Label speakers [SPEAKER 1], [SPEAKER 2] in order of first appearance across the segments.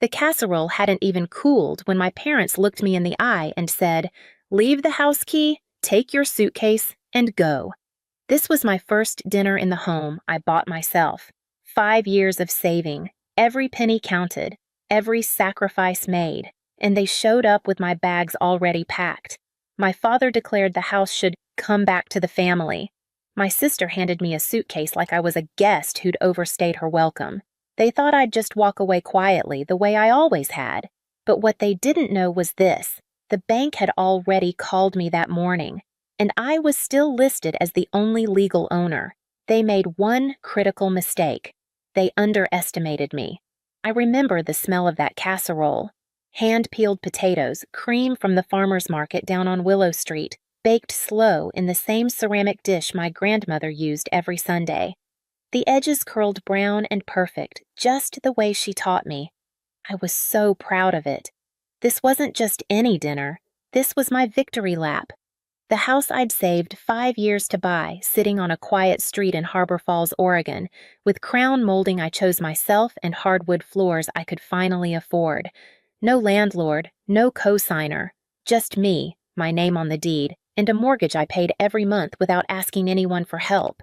[SPEAKER 1] The casserole hadn't even cooled when my parents looked me in the eye and said, "Leave the house key, take your suitcase, and go." This was my first dinner in the home I bought myself. 5 years of saving, every penny counted, every sacrifice made, and they showed up with my bags already packed. My father declared the house should come back to the family. My sister handed me a suitcase like I was a guest who'd overstayed her welcome. They thought I'd just walk away quietly the way I always had. But what they didn't know was this: the bank had already called me that morning, and I was still listed as the only legal owner. They made one critical mistake. They underestimated me. I remember the smell of that casserole. Hand-peeled potatoes, cream from the farmer's market down on Willow Street, baked slow in the same ceramic dish my grandmother used every Sunday. The edges curled brown and perfect, just the way she taught me. I was so proud of it. This wasn't just any dinner. This was my victory lap. The house I'd saved 5 years to buy, sitting on a quiet street in Harbor Falls, Oregon, with crown molding I chose myself and hardwood floors I could finally afford. No landlord, no co-signer, just me, my name on the deed, and a mortgage I paid every month without asking anyone for help.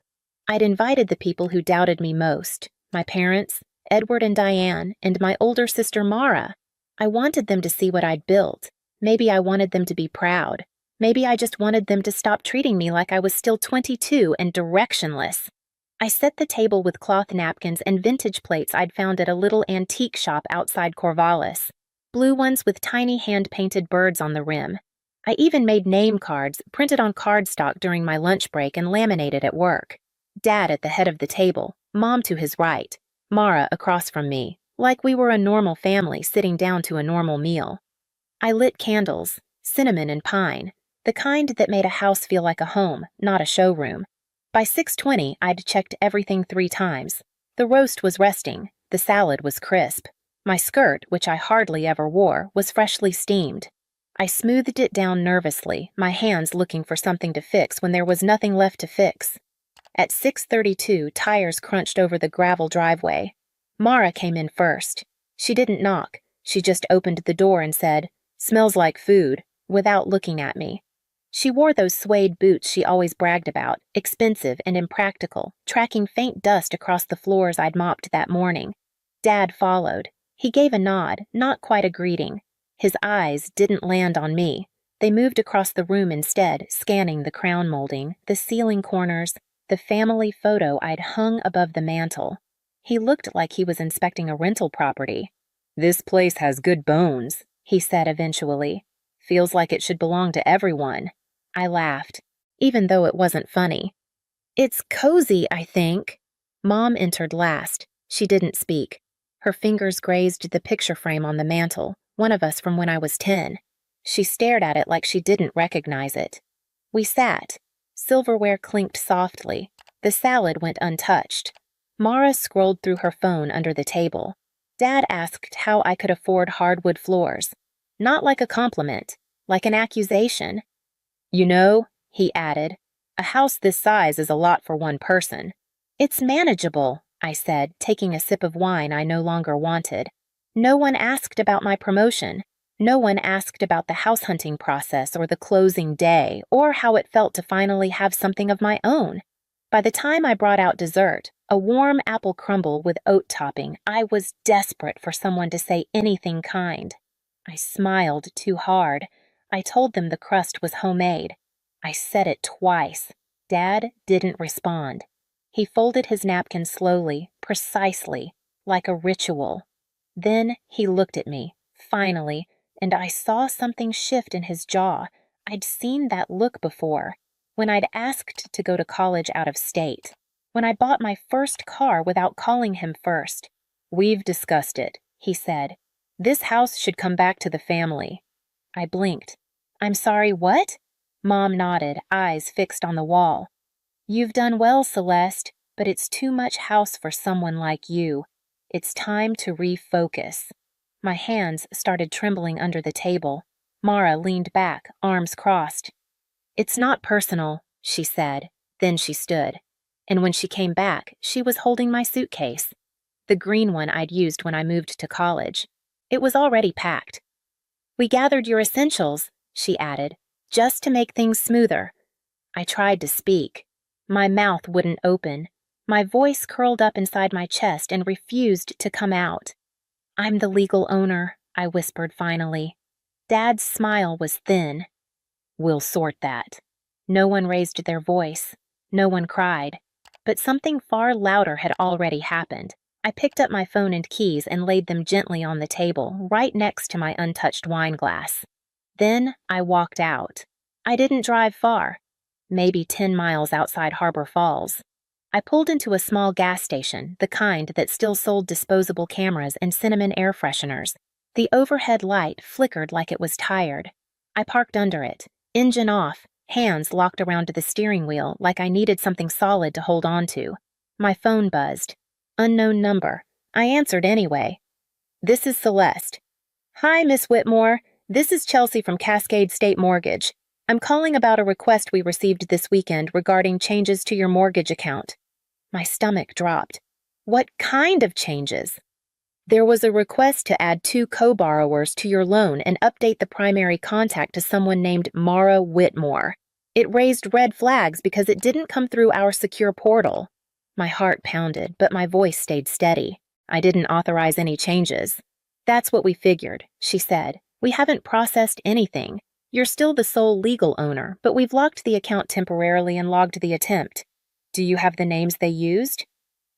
[SPEAKER 1] I'd invited the people who doubted me most, my parents, Edward and Diane, and my older sister Mara. I wanted them to see what I'd built. Maybe I wanted them to be proud. Maybe I just wanted them to stop treating me like I was still 22 and directionless. I set the table with cloth napkins and vintage plates I'd found at a little antique shop outside Corvallis. Blue ones with tiny hand-painted birds on the rim. I even made name cards, printed on cardstock during my lunch break and laminated at work. Dad at the head of the table, Mom to his right, Mara across from me, like we were a normal family sitting down to a normal meal. I lit candles, cinnamon and pine, the kind that made a house feel like a home, not a showroom. By 6:20, I'd checked everything 3 times. The roast was resting, the salad was crisp. My skirt, which I hardly ever wore, was freshly steamed. I smoothed it down nervously, my hands looking for something to fix when there was nothing left to fix. At 6:32, tires crunched over the gravel driveway. Mara came in first. She didn't knock. She just opened the door and said, "Smells like food," without looking at me. She wore those suede boots she always bragged about, expensive and impractical, tracking faint dust across the floors I'd mopped that morning. Dad followed. He gave a nod, not quite a greeting. His eyes didn't land on me. They moved across the room instead, scanning the crown molding, the ceiling corners, the family photo I'd hung above the mantel. He looked like he was inspecting a rental property. "This place has good bones," he said eventually. "Feels like it should belong to everyone." I laughed, even though it wasn't funny. "It's cozy, I think." Mom entered last. She didn't speak. Her fingers grazed the picture frame on the mantel, one of us from when I was 10. She stared at it like she didn't recognize it. We sat. Silverware clinked softly. The salad went untouched. Mara scrolled through her phone under the table. Dad asked how I could afford hardwood floors. Not like a compliment, like an accusation. "You know," he added, "a house this size is a lot for one person." "It's manageable," I said, taking a sip of wine I no longer wanted. No one asked about my promotion. No one asked about the house hunting process or the closing day, or how it felt to finally have something of my own. By the time I brought out dessert, a warm apple crumble with oat topping, I was desperate for someone to say anything kind. I smiled too hard. I told them the crust was homemade. I said it twice. Dad didn't respond. He folded his napkin slowly, precisely, like a ritual. Then he looked at me, finally, and I saw something shift in his jaw. I'd seen that look before, when I'd asked to go to college out of state, when I bought my first car without calling him first. "We've discussed it," he said. "This house should come back to the family." I blinked. "I'm sorry, what?" Mom nodded, eyes fixed on the wall. "You've done well, Celeste, but it's too much house for someone like you. It's time to refocus." My hands started trembling under the table. Mara leaned back, arms crossed. "It's not personal," she said. Then she stood. And when she came back, she was holding my suitcase. The green one I'd used when I moved to college. It was already packed. "We gathered your essentials," she added, "just to make things smoother." I tried to speak. My mouth wouldn't open. My voice curled up inside my chest and refused to come out. "I'm the legal owner," I whispered finally. Dad's smile was thin. "We'll sort that." No one raised their voice. No one cried. But something far louder had already happened. I picked up my phone and keys and laid them gently on the table, right next to my untouched wine glass. Then I walked out. I didn't drive far, maybe 10 miles outside Harbor Falls. I pulled into a small gas station, the kind that still sold disposable cameras and cinnamon air fresheners. The overhead light flickered like it was tired. I parked under it, engine off, hands locked around the steering wheel like I needed something solid to hold on to. My phone buzzed. Unknown number. I answered anyway. "This is Celeste." "Hi, Miss Whitmore. This is Chelsea from Cascade State Mortgage. I'm calling about a request we received this weekend regarding changes to your mortgage account." My stomach dropped. What kind of changes? There was a request to add 2 co-borrowers to your loan and update the primary contact to someone named Mara Whitmore. It raised red flags because it didn't come through our secure portal. My heart pounded, but my voice stayed steady. I didn't authorize any changes. "That's what we figured," she said. "We haven't processed anything. You're still the sole legal owner, but we've locked the account temporarily and logged the attempt." "Do you have the names they used?"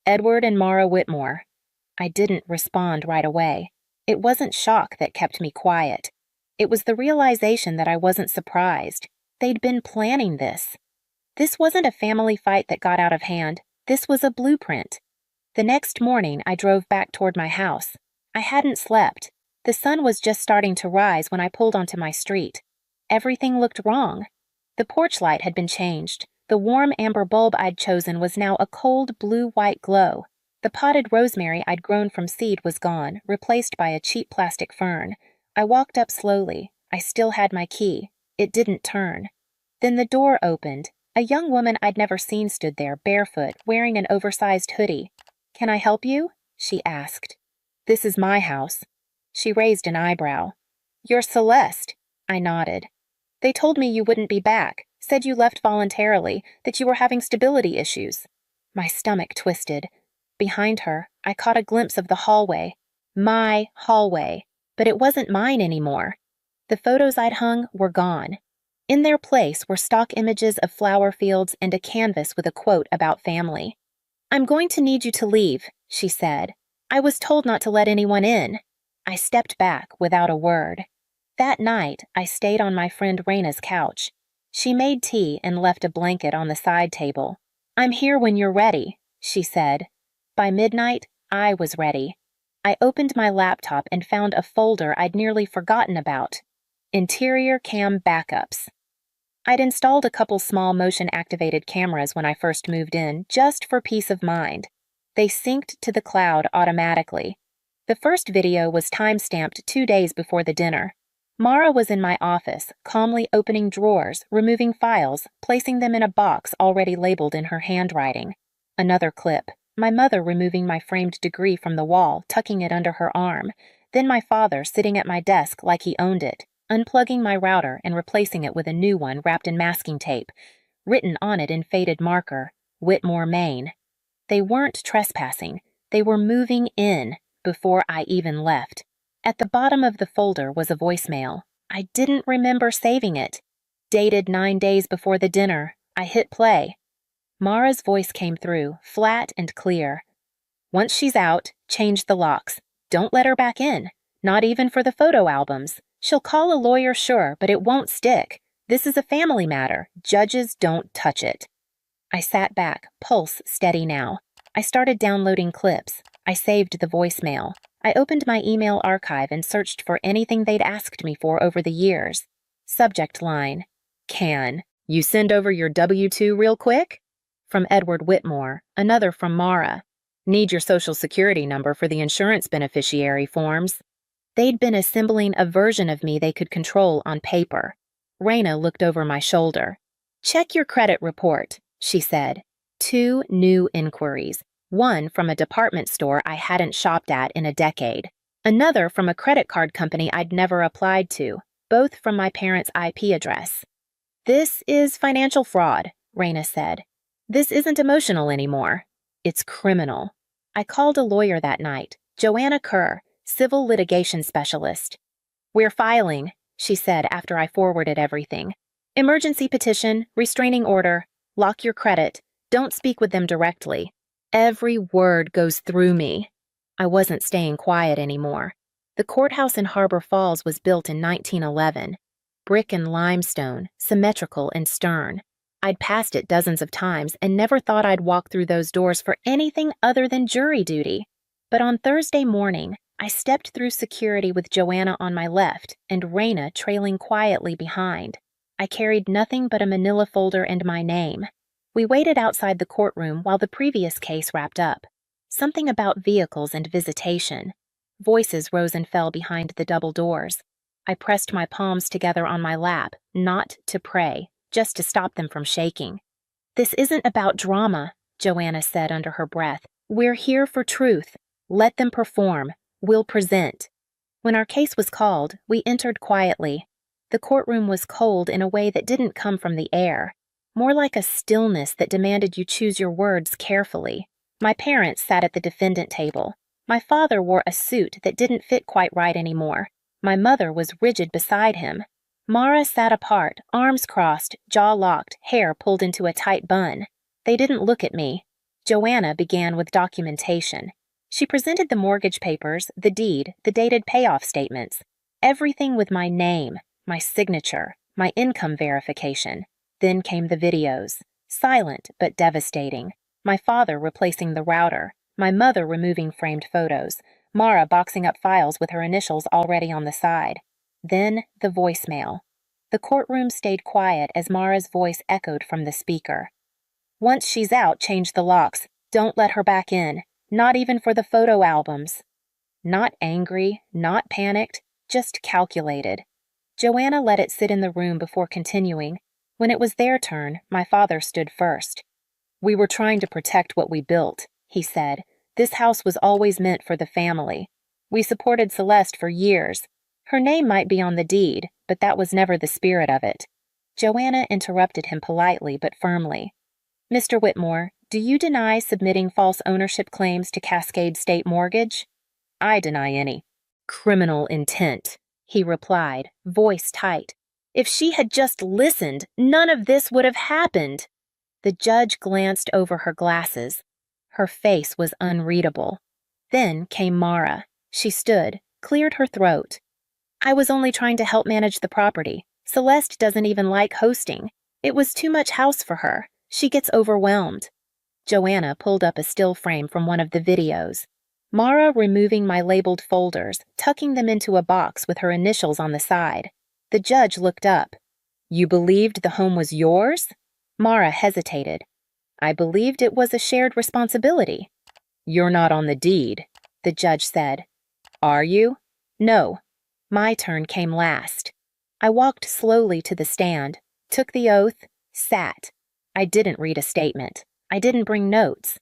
[SPEAKER 1] "Edward and Mara Whitmore." I didn't respond right away. It wasn't shock that kept me quiet. It was the realization that I wasn't surprised. They'd been planning this. This wasn't a family fight that got out of hand. This was a blueprint. The next morning, I drove back toward my house. I hadn't slept. The sun was just starting to rise when I pulled onto my street. Everything looked wrong. The porch light had been changed. The warm amber bulb I'd chosen was now a cold blue-white glow. The potted rosemary I'd grown from seed was gone, replaced by a cheap plastic fern. I walked up slowly. I still had my key. It didn't turn. Then the door opened. A young woman I'd never seen stood there, barefoot, wearing an oversized hoodie. "Can I help you?" she asked. "This is my house." She raised an eyebrow. "You're Celeste." I nodded. "They told me you wouldn't be back, said you left voluntarily, that you were having stability issues." My stomach twisted. Behind her, I caught a glimpse of the hallway. My hallway. But it wasn't mine anymore. The photos I'd hung were gone. In their place were stock images of flower fields and a canvas with a quote about family. "I'm going to need you to leave," she said. "I was told not to let anyone in." I stepped back without a word. That night, I stayed on my friend Raina's couch. She made tea and left a blanket on the side table. "I'm here when you're ready," she said. By midnight, I was ready. I opened my laptop and found a folder I'd nearly forgotten about. Interior Cam Backups. I'd installed a couple small motion-activated cameras when I first moved in, just for peace of mind. They synced to the cloud automatically. The first video was time-stamped 2 days before the dinner. Mara was in my office, calmly opening drawers, removing files, placing them in a box already labeled in her handwriting. Another clip. My mother removing my framed degree from the wall, tucking it under her arm. Then my father sitting at my desk like he owned it, unplugging my router and replacing it with a new one wrapped in masking tape. Written on it in faded marker, Whitmore, Maine. They weren't trespassing. They were moving in before I even left. At the bottom of the folder was a voicemail. I didn't remember saving it. Dated 9 days before the dinner. I hit play. Mara's voice came through, flat and clear. "Once she's out, change the locks. Don't let her back in. Not even for the photo albums. She'll call a lawyer, sure, but it won't stick. This is a family matter. Judges don't touch it." I sat back, pulse steady now. I started downloading clips. I saved the voicemail. I opened my email archive and searched for anything they'd asked me for over the years. Subject line: "Can you send over your W-2 real quick?" From Edward Whitmore, another from Mara. "Need your social security number for the insurance beneficiary forms." They'd been assembling a version of me they could control on paper. Raina looked over my shoulder. "Check your credit report," she said. 2 new inquiries. One from a department store I hadn't shopped at in a decade. Another from a credit card company I'd never applied to, both from my parents' IP address. "This is financial fraud," Raina said. "This isn't emotional anymore. It's criminal." I called a lawyer that night, Joanna Kerr, civil litigation specialist. "We're filing," she said after I forwarded everything. "Emergency petition, restraining order, lock your credit, don't speak with them directly." Every word goes through me. I wasn't staying quiet anymore. The courthouse in Harbor Falls was built in 1911. Brick and limestone, symmetrical and stern. I'd passed it dozens of times and never thought I'd walk through those doors for anything other than jury duty. But on Thursday morning, I stepped through security with Joanna on my left and Raina trailing quietly behind. I carried nothing but a manila folder and my name. We waited outside the courtroom while the previous case wrapped up. Something about vehicles and visitation. Voices rose and fell behind the double doors. I pressed my palms together on my lap, not to pray, just to stop them from shaking. "This isn't about drama," Joanna said under her breath. "We're here for truth. Let them perform. We'll present." When our case was called, we entered quietly. The courtroom was cold in a way that didn't come from the air, more like a stillness that demanded you choose your words carefully. My parents sat at the defendant table. My father wore a suit that didn't fit quite right anymore. My mother was rigid beside him. Mara sat apart, arms crossed, jaw locked, hair pulled into a tight bun. They didn't look at me. Joanna began with documentation. She presented the mortgage papers, the deed, the dated payoff statements. Everything with my name, my signature, my income verification. Then came the videos. Silent but devastating. My father replacing the router. My mother removing framed photos. Mara boxing up files with her initials already on the side. Then the voicemail. The courtroom stayed quiet as Mara's voice echoed from the speaker. "Once she's out, change the locks. Don't let her back in. Not even for the photo albums." Not angry, not panicked, just calculated. Joanna let it sit in the room before continuing. When it was their turn, my father stood first. "We were trying to protect what we built," he said. "This house was always meant for the family. We supported Celeste for years. Her name might be on the deed, but that was never the spirit of it." Joanna interrupted him politely but firmly. "Mr. Whitmore, do you deny submitting false ownership claims to Cascade State Mortgage?" "I deny any criminal intent," he replied, voice tight. "If she had just listened, none of this would have happened." The judge glanced over her glasses. Her face was unreadable. Then came Mara. She stood, cleared her throat. "I was only trying to help manage the property. Celeste doesn't even like hosting. It was too much house for her. She gets overwhelmed." Joanna pulled up a still frame from one of the videos. Mara removing my labeled folders, tucking them into a box with her initials on the side. The judge looked up. "You believed the home was yours?" Mara hesitated. "I believed it was a shared responsibility." "You're not on the deed," the judge said. "Are you?" "No." My turn came last. I walked slowly to the stand, took the oath, sat. I didn't read a statement. I didn't bring notes.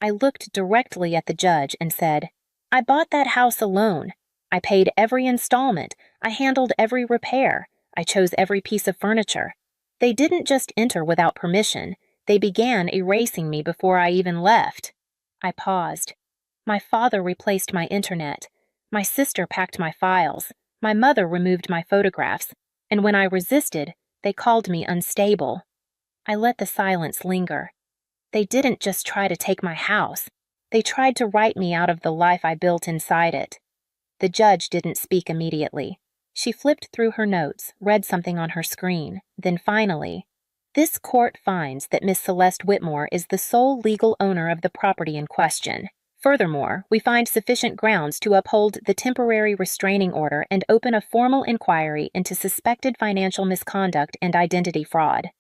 [SPEAKER 1] I looked directly at the judge and said, "I bought that house alone. I paid every installment. I handled every repair. I chose every piece of furniture. They didn't just enter without permission. They began erasing me before I even left." I paused. My father replaced my internet. My sister packed my files. My mother removed my photographs. And when I resisted, they called me unstable. I let the silence linger. They didn't just try to take my house. They tried to write me out of the life I built inside it. The judge didn't speak immediately. She flipped through her notes, read something on her screen, then finally, "This court finds that Miss Celeste Whitmore is the sole legal owner of the property in question. Furthermore, we find sufficient grounds to uphold the temporary restraining order and open a formal inquiry into suspected financial misconduct and identity fraud."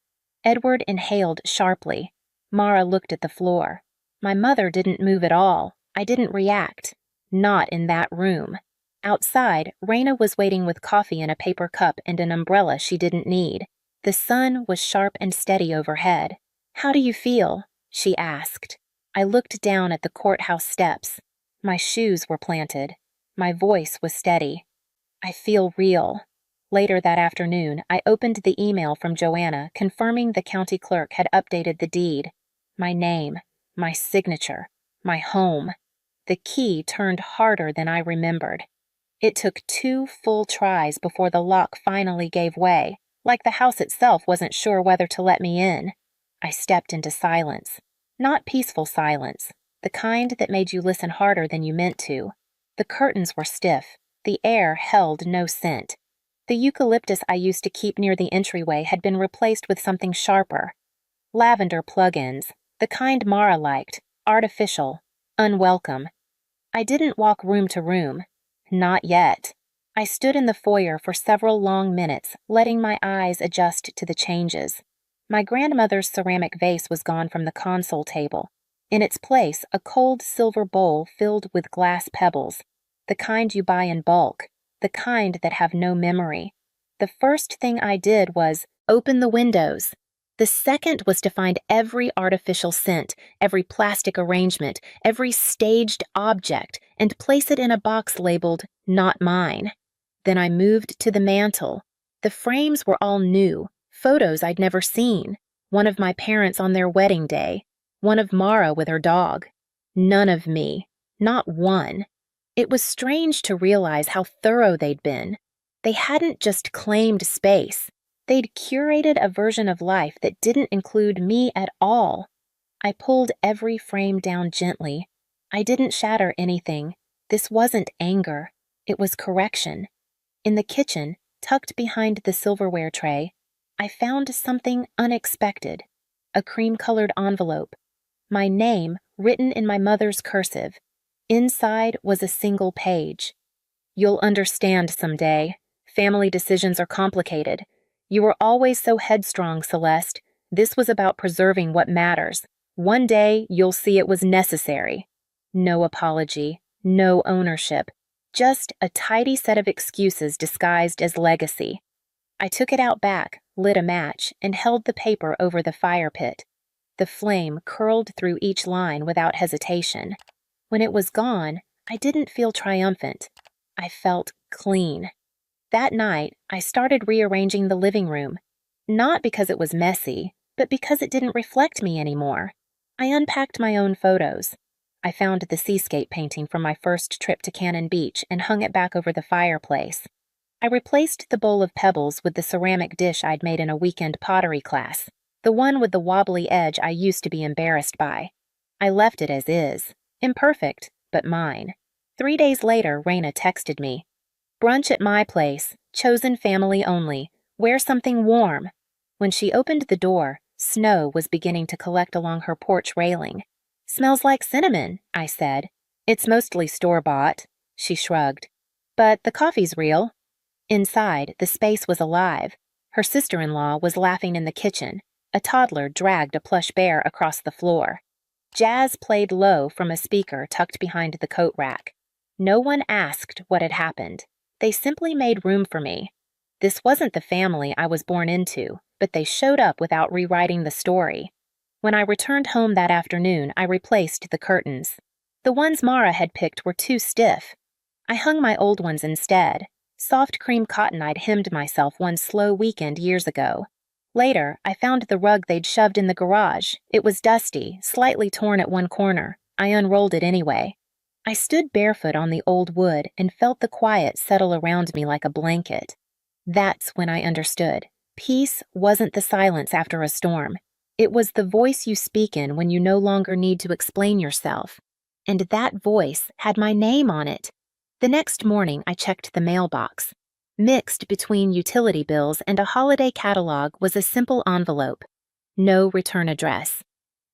[SPEAKER 1] Edward inhaled sharply. Mara looked at the floor. My mother didn't move at all. I didn't react. Not in that room. Outside, Raina was waiting with coffee in a paper cup and an umbrella she didn't need. The sun was sharp and steady overhead. "How do you feel?" she asked. I looked down at the courthouse steps. My shoes were planted. My voice was steady. I feel real. Later that afternoon, I opened the email from Joanna confirming the county clerk had updated the deed. My name, my signature, my home. The key turned harder than I remembered. It took 2 full tries before the lock finally gave way, like the house itself wasn't sure whether to let me in. I stepped into silence. Not peaceful silence, the kind that made you listen harder than you meant to. The curtains were stiff. The air held no scent. The eucalyptus I used to keep near the entryway had been replaced with something sharper. Lavender plug-ins, the kind Mara liked, artificial, unwelcome. I didn't walk room to room. Not yet. I stood in the foyer for several long minutes, letting my eyes adjust to the changes. My grandmother's ceramic vase was gone from the console table. In its place, a cold silver bowl filled with glass pebbles, the kind you buy in bulk, the kind that have no memory. The first thing I did was open the windows. The second was to find every artificial scent, every plastic arrangement, every staged object, and place it in a box labeled, "Not Mine." Then I moved to the mantel. The frames were all new, photos I'd never seen. One of my parents on their wedding day, one of Mara with her dog. None of me, not one. It was strange to realize how thorough they'd been. They hadn't just claimed space. They'd curated a version of life that didn't include me at all. I pulled every frame down gently. I didn't shatter anything. This wasn't anger. It was correction. In the kitchen, tucked behind the silverware tray, I found something unexpected. A cream-colored envelope. My name written in my mother's cursive. Inside was a single page. "You'll understand someday. Family decisions are complicated. You were always so headstrong, Celeste. This was about preserving what matters. One day, you'll see it was necessary." No apology, no ownership, just a tidy set of excuses disguised as legacy. I took it out back, lit a match, and held the paper over the fire pit. The flame curled through each line without hesitation. When it was gone, I didn't feel triumphant. I felt clean. That night, I started rearranging the living room. Not because it was messy, but because it didn't reflect me anymore. I unpacked my own photos. I found the seascape painting from my first trip to Cannon Beach and hung it back over the fireplace. I replaced the bowl of pebbles with the ceramic dish I'd made in a weekend pottery class, the one with the wobbly edge I used to be embarrassed by. I left it as is, imperfect, but mine. 3 days later, Raina texted me. "Brunch at my place, chosen family only. Wear something warm." When she opened the door, snow was beginning to collect along her porch railing. "Smells like cinnamon," I said. "It's mostly store-bought," she shrugged. "But the coffee's real." Inside, the space was alive. Her sister-in-law was laughing in the kitchen. A toddler dragged a plush bear across the floor. Jazz played low from a speaker tucked behind the coat rack. No one asked what had happened. They simply made room for me. This wasn't the family I was born into, but they showed up without rewriting the story. When I returned home that afternoon, I replaced the curtains. The ones Mara had picked were too stiff. I hung my old ones instead. Soft cream cotton I'd hemmed myself one slow weekend years ago. Later, I found the rug they'd shoved in the garage. It was dusty, slightly torn at one corner. I unrolled it anyway. I stood barefoot on the old wood and felt the quiet settle around me like a blanket. That's when I understood. Peace wasn't the silence after a storm. It was the voice you speak in when you no longer need to explain yourself. And that voice had my name on it. The next morning, I checked the mailbox. Mixed between utility bills and a holiday catalog was a simple envelope. No return address.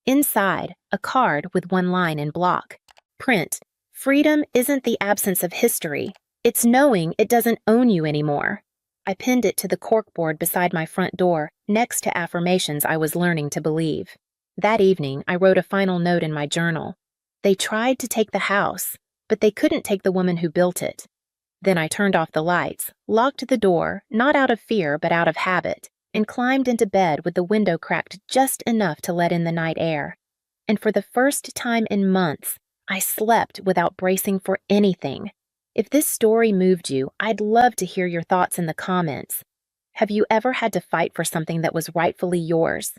[SPEAKER 1] Inside, a card with one line in block. Print. "Freedom isn't the absence of history. It's knowing it doesn't own you anymore." I pinned it to the corkboard beside my front door, next to affirmations I was learning to believe. That evening, I wrote a final note in my journal. They tried to take the house, but they couldn't take the woman who built it. Then I turned off the lights, locked the door, not out of fear but out of habit, and climbed into bed with the window cracked just enough to let in the night air. And for the first time in months, I slept without bracing for anything. If this story moved you, I'd love to hear your thoughts in the comments. Have you ever had to fight for something that was rightfully yours?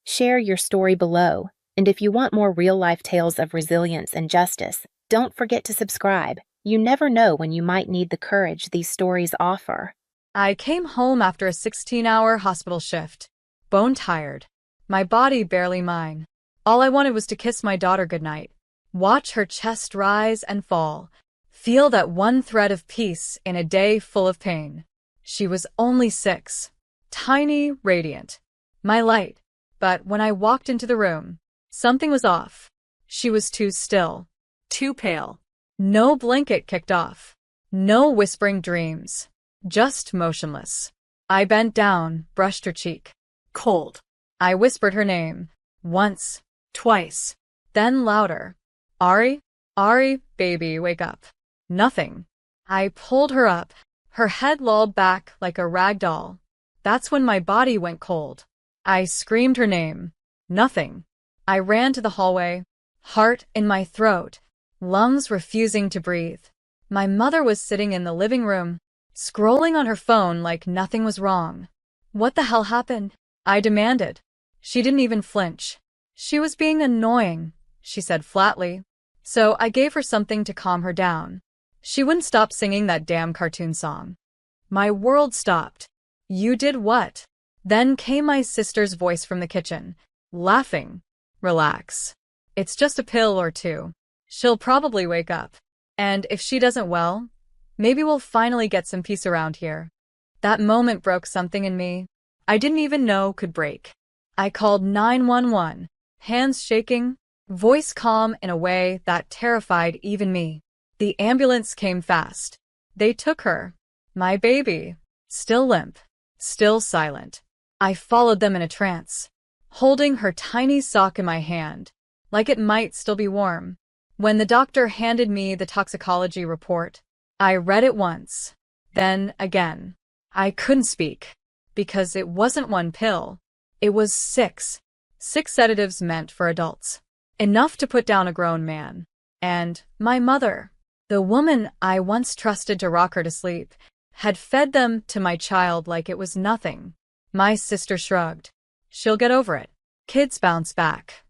[SPEAKER 1] Share your story below, and if you want more real-life tales of resilience and justice, don't forget to subscribe. You never know when you might need the courage these stories offer.
[SPEAKER 2] I came home after a 16-hour hospital shift, bone-tired, my body barely mine. All I wanted was to kiss my daughter goodnight, watch her chest rise and fall, feel that one thread of peace in a day full of pain. She was only 6, tiny, radiant, my light. But when I walked into the room, something was off. She was too still, too pale. No blanket kicked off, no whispering dreams, just motionless. I bent down, brushed her cheek. Cold. I whispered her name, once, twice, then louder. Ari? Ari, baby, wake up. Nothing. I pulled her up. Her head lolled back like a rag doll. That's when my body went cold. I screamed her name. Nothing. I ran to the hallway, heart in my throat, lungs refusing to breathe. My mother was sitting in the living room, scrolling on her phone like nothing was wrong. What the hell happened? I demanded. She didn't even flinch. She was being annoying, she said flatly. So I gave her something to calm her down. She wouldn't stop singing that damn cartoon song. My world stopped. You did what? Then came my sister's voice from the kitchen, laughing. Relax. It's just a pill or two. She'll probably wake up. And if she doesn't, well, maybe we'll finally get some peace around here. That moment broke something in me I didn't even know could break. I called 911, hands shaking, voice calm in a way that terrified even me. The ambulance came fast. They took her, my baby, still limp, still silent. I followed them in a trance, holding her tiny sock in my hand, like it might still be warm. When the doctor handed me the toxicology report, I read it once, then again. I couldn't speak, because it wasn't one pill. It was 6. 6 sedatives meant for adults. Enough to put down a grown man. And my mother, the woman I once trusted to rock her to sleep, had fed them to my child like it was nothing. My sister shrugged. She'll get over it. Kids bounce back.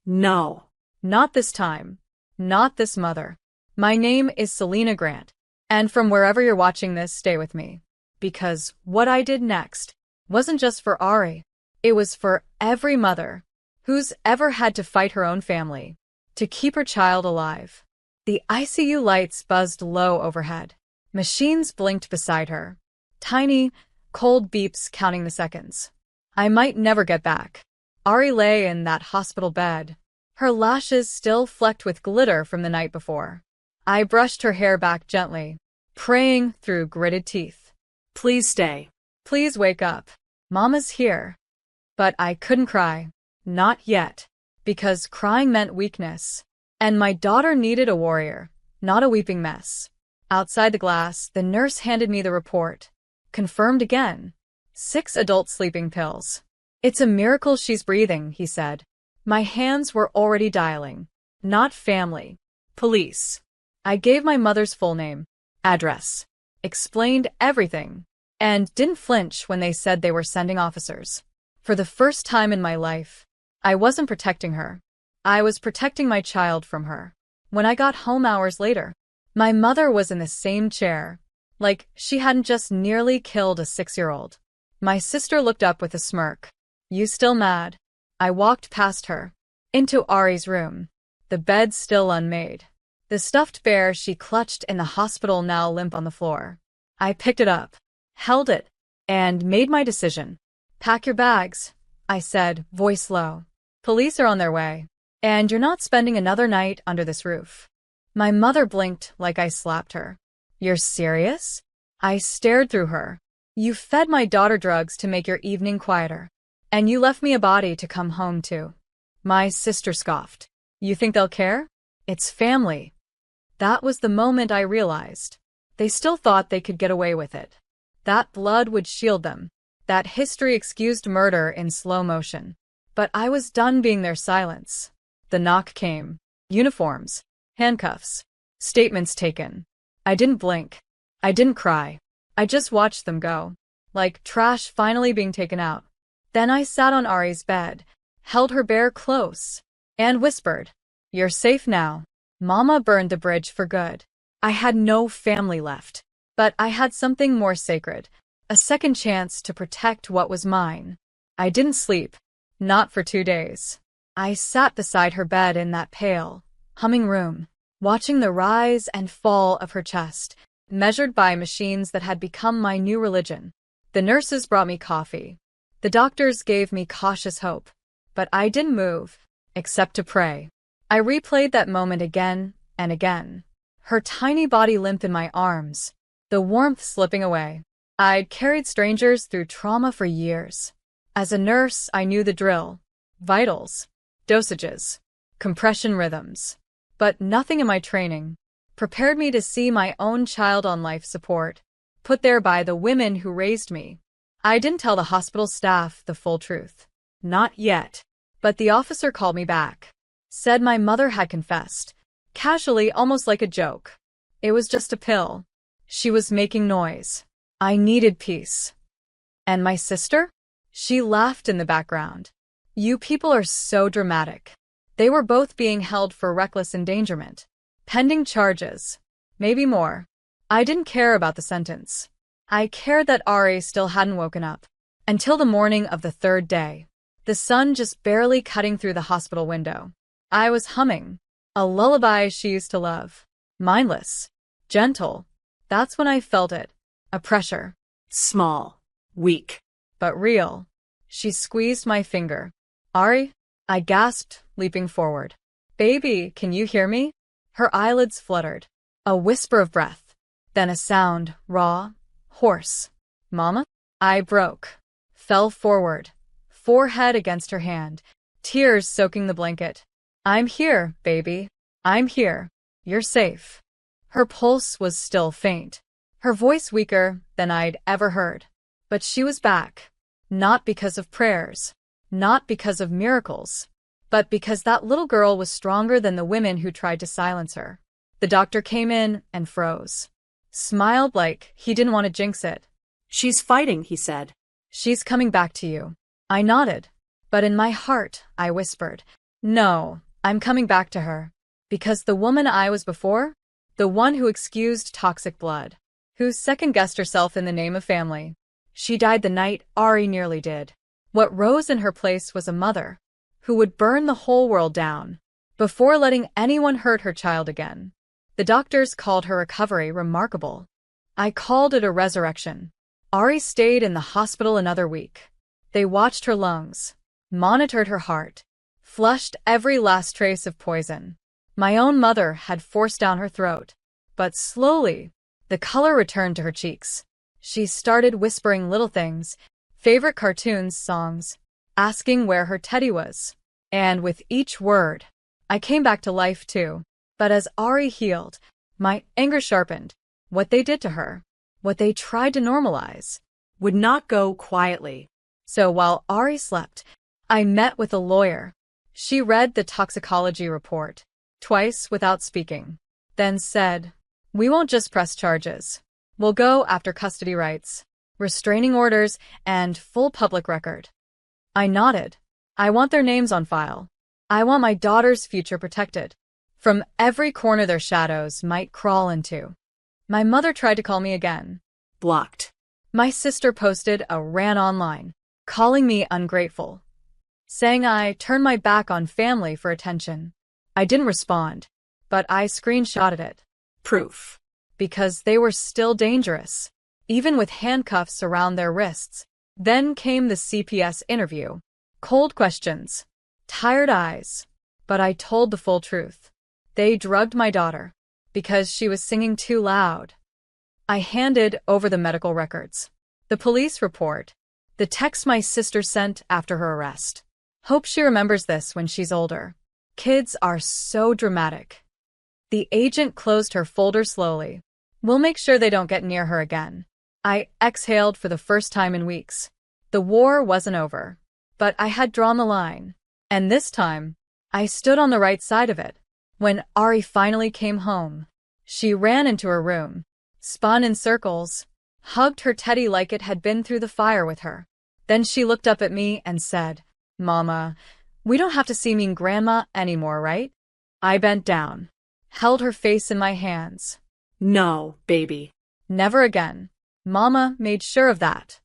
[SPEAKER 2] No. Not this time. Not this mother. My name is Selena Grant. And from wherever you're watching this, stay with me. Because what I did next wasn't just for Ari. It was for every mother who's ever had to fight her own family to keep her child alive. The ICU lights buzzed low overhead. Machines blinked beside her. Tiny, cold beeps counting the seconds. I might never get back. Ari lay in that hospital bed, her lashes still flecked with glitter from the night before. I brushed her hair back gently, praying through gritted teeth. Please stay. Please wake up. Mama's here. But I couldn't cry. Not yet. Because crying meant weakness. And my daughter needed a warrior, not a weeping mess. Outside the glass, the nurse handed me the report. Confirmed again. 6 adult sleeping pills. It's a miracle she's breathing, he said. My hands were already dialing. Not family. Police. I gave my mother's full name, address, explained everything, and didn't flinch when they said they were sending officers. For the first time in my life, I wasn't protecting her. I was protecting my child from her. When I got home hours later, my mother was in the same chair, like she hadn't just nearly killed a 6-year-old. My sister looked up with a smirk. You still mad? I walked past her, into Ari's room, the bed still unmade. The stuffed bear she clutched in the hospital now limp on the floor. I picked it up, held it, and made my decision. Pack your bags, I said, voice low. Police are on their way, and you're not spending another night under this roof. My mother blinked like I slapped her. You're serious? I stared through her. You fed my daughter drugs to make your evening quieter, and you left me a body to come home to. My sister scoffed. You think they'll care? It's family. That was the moment I realized. They still thought they could get away with it. That blood would shield them. That history excused murder in slow motion. But I was done being their silence. The knock came. Uniforms. Handcuffs. Statements taken. I didn't blink. I didn't cry. I just watched them go, like trash finally being taken out. Then I sat on Ari's bed, held her bare close, and whispered, "You're safe now." Mama burned the bridge for good. I had no family left, but I had something more sacred, a second chance to protect what was mine. I didn't sleep, not for 2 days. I sat beside her bed in that pale, humming room, watching the rise and fall of her chest, measured by machines that had become my new religion. The nurses brought me coffee. The doctors gave me cautious hope, but I didn't move, except to pray. I replayed that moment again and again, her tiny body limp in my arms, the warmth slipping away. I'd carried strangers through trauma for years. As a nurse, I knew the drill: vitals, dosages, compression rhythms. But nothing in my training prepared me to see my own child on life support, put there by the women who raised me. I didn't tell the hospital staff the full truth. Not yet. But the officer called me back. Said my mother had confessed. Casually, almost like a joke. It was just a pill. She was making noise. I needed peace. And my sister? She laughed in the background. You people are so dramatic. They were both being held for reckless endangerment. Pending charges. Maybe more. I didn't care about the sentence. I cared that Ari still hadn't woken up. Until the morning of the third day. The sun just barely cutting through the hospital window. I was humming. A lullaby she used to love. Mindless. Gentle. That's when I felt it. A pressure.
[SPEAKER 3] Small. Weak.
[SPEAKER 2] But real. She squeezed my finger. Ari? I gasped, leaping forward. Baby, can you hear me? Her eyelids fluttered. A whisper of breath. Then a sound, raw, hoarse. Mama? I broke. Fell forward. Forehead against her hand. Tears soaking the blanket. I'm here, baby. I'm here. You're safe. Her pulse was still faint. Her voice weaker than I'd ever heard. But she was back. Not because of prayers. Not because of miracles. But because that little girl was stronger than the women who tried to silence her. The doctor came in and froze. Smiled like he didn't want to jinx it.
[SPEAKER 3] She's fighting, he said.
[SPEAKER 2] She's coming back to you. I nodded. But in my heart, I whispered, no, I'm coming back to her. Because the woman I was before, the one who excused toxic blood, who second-guessed herself in the name of family, she died the night Ari nearly did. What rose in her place was a mother, who would burn the whole world down, before letting anyone hurt her child again. The doctors called her recovery remarkable. I called it a resurrection. Ari stayed in the hospital another week. They watched her lungs, monitored her heart, flushed every last trace of poison. My own mother had forced down her throat. But slowly, the color returned to her cheeks. She started whispering little things, favorite cartoons, songs, asking where her teddy was. And with each word, I came back to life too. But as Ari healed, my anger sharpened. What they did to her, what they tried to normalize,
[SPEAKER 3] Would not go quietly.
[SPEAKER 2] So while Ari slept, I met with a lawyer. She read the toxicology report, twice without speaking, then said, we won't just press charges. We'll go after custody rights, restraining orders, and full public record. I nodded. I want their names on file. I want my daughter's future protected. From every corner their shadows might crawl into. My mother tried to call me again.
[SPEAKER 3] Blocked.
[SPEAKER 2] My sister posted a rant online, calling me ungrateful, saying I turned my back on family for attention. I didn't respond, but I screenshotted it.
[SPEAKER 3] Proof.
[SPEAKER 2] Because they were still dangerous, even with handcuffs around their wrists. Then came the CPS interview. Cold questions, tired eyes. But I told the full truth. They drugged my daughter because she was singing too loud. I handed over the medical records, the police report, the text my sister sent after her arrest. Hope she remembers this when she's older. Kids are so dramatic. The agent closed her folder slowly. We'll make sure they don't get near her again. I exhaled for the first time in weeks. The war wasn't over, but I had drawn the line. And this time, I stood on the right side of it. When Ari finally came home, She ran into her room, spun in circles, hugged her teddy like it had been through the fire with her. Then she looked up at me and said, "Mama, we don't have to see mean grandma anymore, right?" I bent down, held her face in my hands.
[SPEAKER 3] No, baby.
[SPEAKER 2] Never again. Mama made sure of that.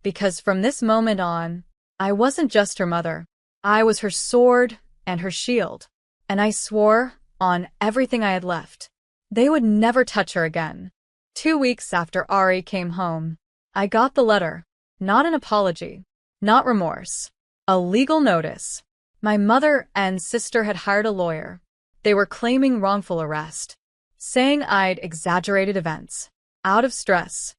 [SPEAKER 2] Because from this moment on, I wasn't just her mother. I was her sword and her shield. And I swore, on everything I had left, they would never touch her again. 2 weeks after Ari came home, I got the letter. Not an apology, not remorse. A legal notice. My mother and sister had hired a lawyer. They were claiming wrongful arrest, saying I'd exaggerated events, out of stress,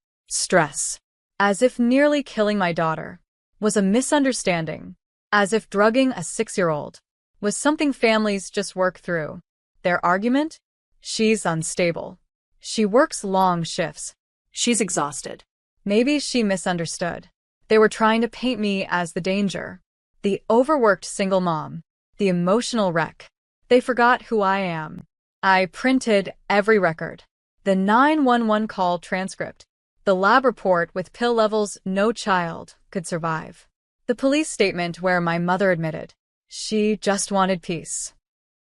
[SPEAKER 2] as if nearly killing my daughter was a misunderstanding, as if drugging a 6-year-old was something families just work through. Their argument? She's unstable. She works long shifts.
[SPEAKER 3] She's exhausted.
[SPEAKER 2] Maybe she misunderstood. They were trying to paint me as the danger, the overworked single mom, the emotional wreck. They forgot who I am. I printed every record. The 911 call transcript, the lab report with pill levels no child could survive, the police statement where my mother admitted she just wanted peace.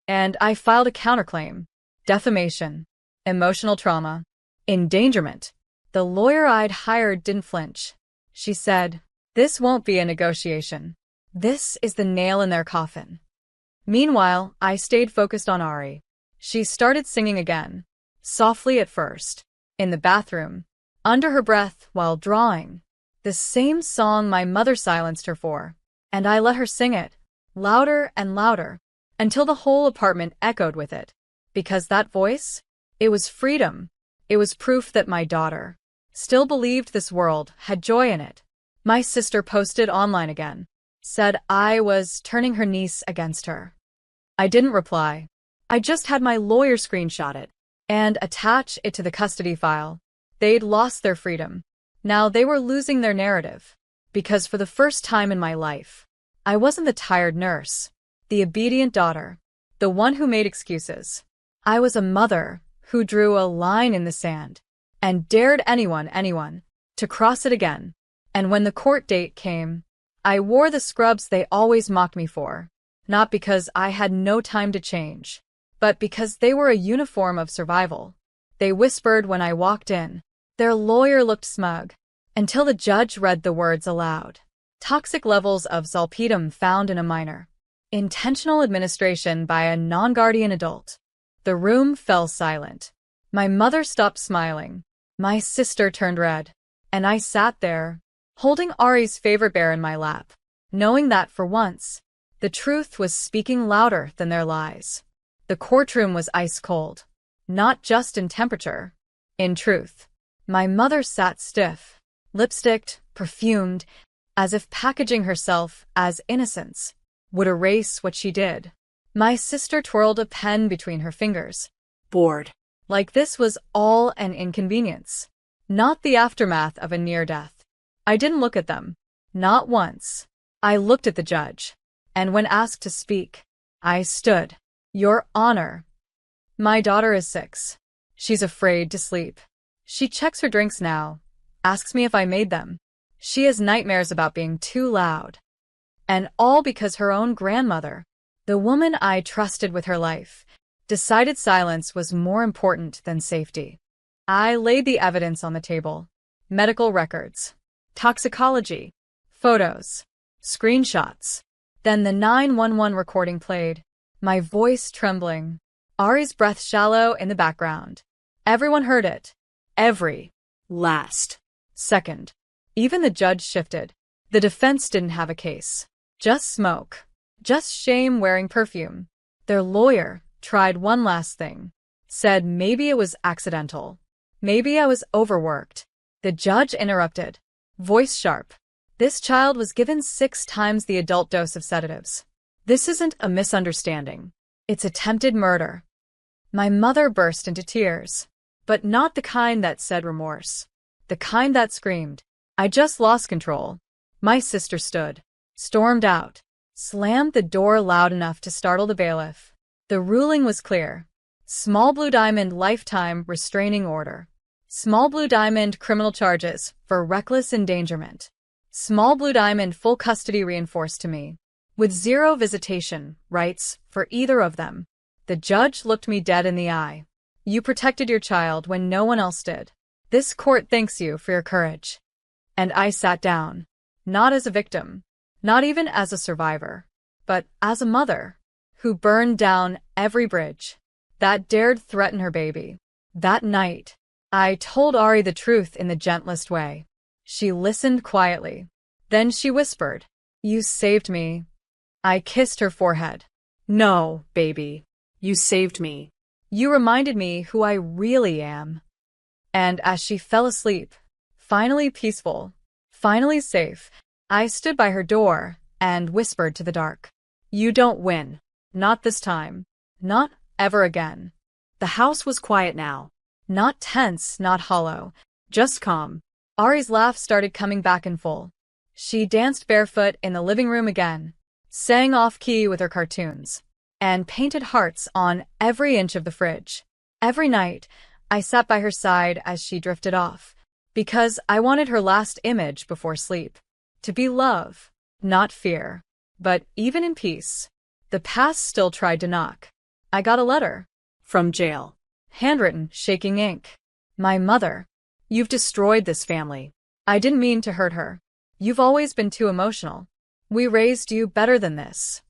[SPEAKER 2] And I filed a counterclaim. Defamation, emotional trauma, endangerment. The lawyer I'd hired didn't flinch. She said, "This won't be a negotiation. This is the nail in their coffin." Meanwhile, I stayed focused on Ari. She started singing again, softly at first, in the bathroom, under her breath while drawing. The same song my mother silenced her for, and I let her sing it, louder and louder, until the whole apartment echoed with it. Because that voice, it was freedom. It was proof that my daughter still believed this world had joy in it. My sister posted online again, said I was turning her niece against her. I didn't reply. I just had my lawyer screenshot it and attach it to the custody file. They'd lost their freedom. Now they were losing their narrative. Because for the first time in my life, I wasn't the tired nurse, the obedient daughter, the one who made excuses. I was a mother who drew a line in the sand and dared anyone, to cross it again. And when the court date came, I wore the scrubs they always mocked me for, not because I had no time to change, but because they were a uniform of survival. They whispered when I walked in. Their lawyer looked smug, until the judge read the words aloud. Toxic levels of zolpidem found in a minor. Intentional administration by a non-guardian adult. The room fell silent. My mother stopped smiling. My sister turned red. And I sat there, holding Ari's favorite bear in my lap, knowing that for once, the truth was speaking louder than their lies. The courtroom was ice cold. Not just in temperature, in truth. My mother sat stiff, lipsticked, perfumed, as if packaging herself as innocence would erase what she did. My sister twirled a pen between her fingers.
[SPEAKER 3] Bored.
[SPEAKER 2] Like this was all an inconvenience, not the aftermath of a near death. I didn't look at them. Not once. I looked at the judge. And when asked to speak, I stood. "Your Honor, my daughter is 6. She's afraid to sleep. She checks her drinks now, asks me if I made them. She has nightmares about being too loud. And all because her own grandmother, the woman I trusted with her life, decided silence was more important than safety." I laid the evidence on the table. Medical records, toxicology, photos, screenshots. Then the 911 recording played, my voice trembling, Ari's breath shallow in the background. Everyone heard it. Every
[SPEAKER 3] last
[SPEAKER 2] second. Even the judge shifted. The defense didn't have a case. Just smoke. Just shame wearing perfume. Their lawyer tried one last thing. Said maybe it was accidental. Maybe I was overworked. The judge interrupted. Voice sharp. This child was given 6 times the adult dose of sedatives. This isn't a misunderstanding. It's attempted murder. My mother burst into tears. But not the kind that said remorse. The kind that screamed, "I just lost control." My sister stood, stormed out, slammed the door loud enough to startle the bailiff. The ruling was clear. Small blue diamond lifetime restraining order. Small blue diamond criminal charges for reckless endangerment. Small blue diamond full custody reinforced to me, with 0 visitation rights for either of them. The judge looked me dead in the eye. You protected your child when no one else did. This court thanks you for your courage. And I sat down, not as a victim, not even as a survivor, but as a mother who burned down every bridge that dared threaten her baby. That night, I told Ari the truth in the gentlest way. She listened quietly. Then she whispered, "You saved me." I kissed her forehead.
[SPEAKER 3] No, baby. You saved me.
[SPEAKER 2] You reminded me who I really am. And as she fell asleep, finally peaceful, finally safe, I stood by her door and whispered to the dark, "You don't win. Not this time. Not ever again."
[SPEAKER 3] The house was quiet now.
[SPEAKER 2] Not tense, not hollow, just calm. Ari's laugh started coming back in full. She danced barefoot in the living room again, sang off-key with her cartoons, and painted hearts on every inch of the fridge. Every night, I sat by her side as she drifted off, because I wanted her last image before sleep to be love, not fear. But even in peace, the past still tried to knock. I got a letter.
[SPEAKER 3] From jail.
[SPEAKER 2] Handwritten, shaking ink. My mother. You've destroyed this family. I didn't mean to hurt her. You've always been too emotional. We raised you better than this.